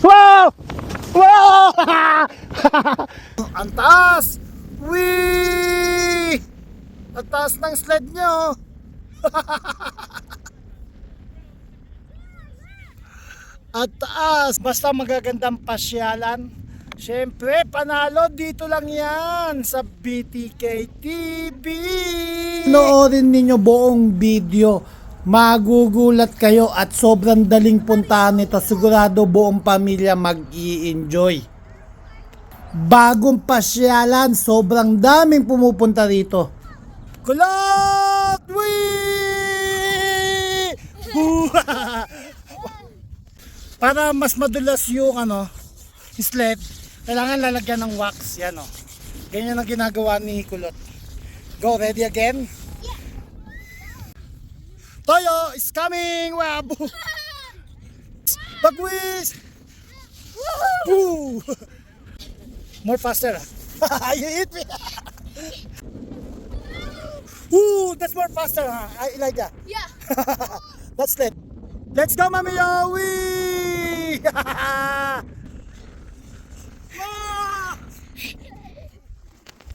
Wow! Wow! Ang taas! Wee! Ang taas ng sled nyo! At taas! Basta magagandang pasyalan. Siyempre, panalo dito lang yan sa BTK TV. Noorin ninyo buong video. Magugulat kayo at sobrang daling puntahan nito. Sigurado buong pamilya mag-i-enjoy. Bagong pasyalan, sobrang daming pumupunta rito. Kulot! Wee! Para mas madulas yung sled, kailangan lalagyan ng wax. Yan o. Ganyan ang ginagawa ni Kulot. Go, ready again? Toyo is coming! Wow! Bagwis! Woo! More faster. You hit me! Woo! That's more faster, huh? I like that. Yeah. That's it. Let's go, Mami Yowie!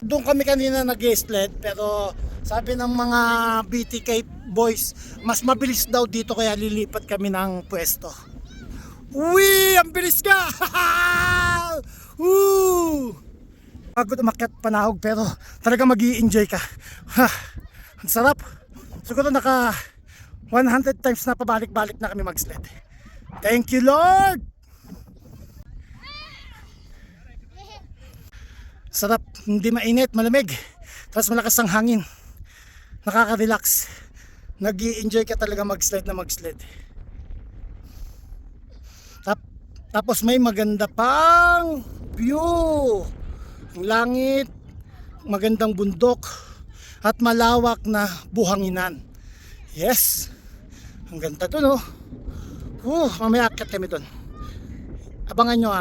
Doon kami kanina nag-sled, pero sabi ng mga BTK boys, mas mabilis daw dito kaya lilipat kami ng pwesto. Uy! Ang bilis ka! Woo! Pagod umakyat panahog pero talaga mag-i-enjoy ka. Ang sarap. Siguro naka 100 times na pabalik-balik na kami mag-sled. Thank you, Lord! Sarap, hindi mainit, malamig. Tapos malakas ang hangin. Nakaka-relax. Nag-i-enjoy ka talaga mag-sled na mag-sled. Tapos may maganda pang view. Ang langit, magandang bundok, at malawak na buhanginan. Yes! Ang ganda to, no? Mamaya akit kami dun. Abangan nyo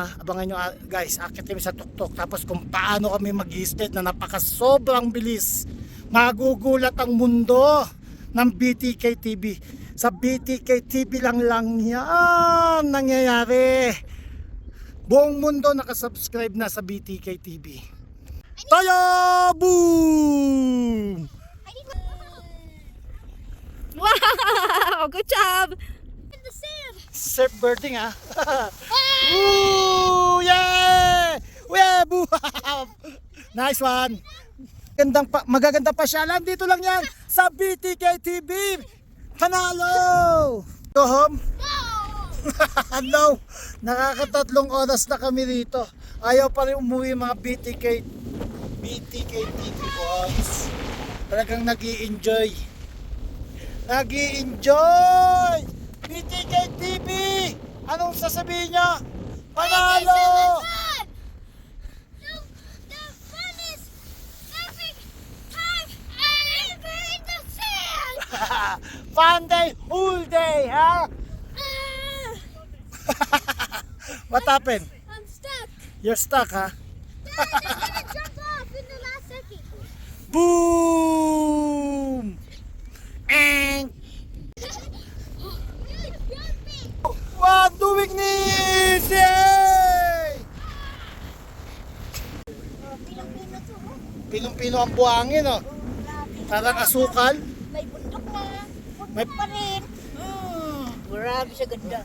guys, akit kami sa tuktok. Tapos kung paano kami mag-sled na sobrang bilis. Magugulat ang mundo ng BTK TV. Sa BTK TV lang yan nangyayari. Buong mundo nakasubscribe na sa BTK TV. Tayo! Boom! Wow! Good job! In the sand! Surfboarding, ha? Woo! Yeah! Yeah! Boom! Nice one! Magagandang pasyalan dito lang yan sa BTK TV. Panalo! Go home? No! Nakakatatlong oras na kami rito. Ayaw pa rin umuwi mga BTK TV boys. Talagang nag-i-enjoy. Nag-i-enjoy! BTK TV! Anong sasabihin niya? Panalo! The funnest epic time ever in the sand! Fun day, whole day, ha? What happened? I'm stuck. You're stuck, ha? Dad, I'm gonna jump off in the last second. Boom! And what doing this? Yay! Pinang-pino to, oh. Pilong-pilo ang buhangin, oh. Parang asukal. May bundok na. May- Bundok pa rin. Grabe siya ganda.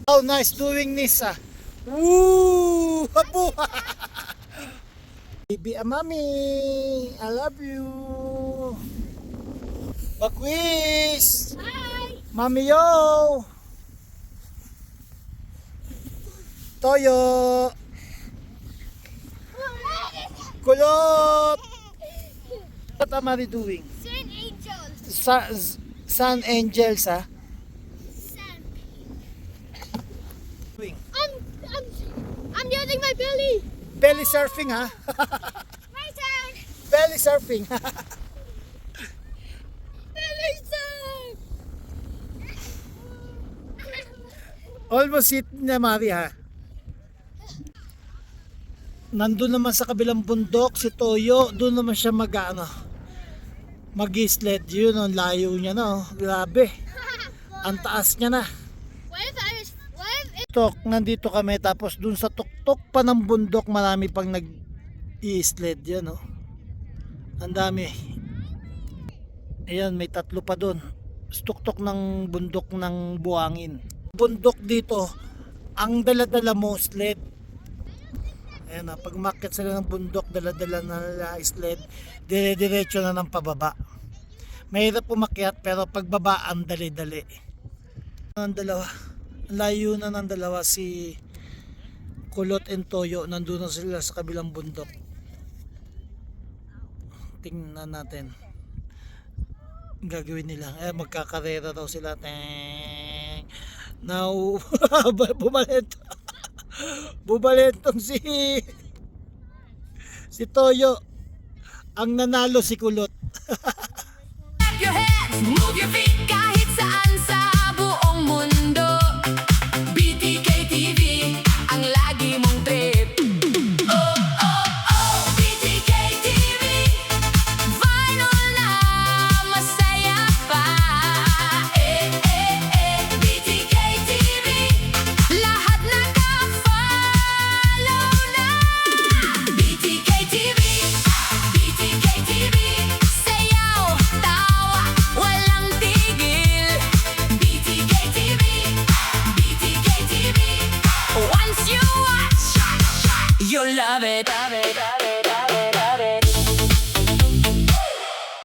Oh, nice doing this, ah. Woo! Hapo! Baby, mami, I love you. Bakwis! Hi! Mami yo! Toyo! Kulot! What am I doing? Sand angels. Sun angels, ha? Sand. Doing. I'm using my belly. Belly surfing, ha? My turn. Belly surfing. Belly surf. Almost hit niya, Mari, ha? Nandun naman sa kabilang bundok si Toyo, doon naman siya mag-sled. Yun, ang layo niya na, oh. Grabe. Ang taas niya na. What if tuktok, nandito kami tapos dun sa tuktok pa ng bundok marami pang nag-i-sled yan, oh. Ang dami. Ayan, may 3 pa dun. Tuktok ng bundok ng buhangin. Bundok dito, ang dala-dala mo sled. Ayan na, pag umakyat sila ng bundok, dala-dala na sled, dire-diretso na ng pababa. Mahirap umakyat pero pagbaba ang dali-dali. Ang dalawa, layo na ng dalawa, si Kulot and Toyo, nandun na sila sa kabilang bundok. Tingnan natin ang gagawin nila. Magkakarera daw sila. Teng. Now, bumalit tong si Toyo. Ang nanalo si Kulot. Clap your hands, move your feet, kahit saan sa buong mundo. BTK TV, ang lagi mong trip. Oh, oh, oh, BTK TV, vinyl na masaya pa. BTK TV, lahat naka-follow na. BTK TV, BTK TV, sayaw, tawa, walang tigil. BTK TV, BTK TV, once you watch, you'll love it, love it, love it.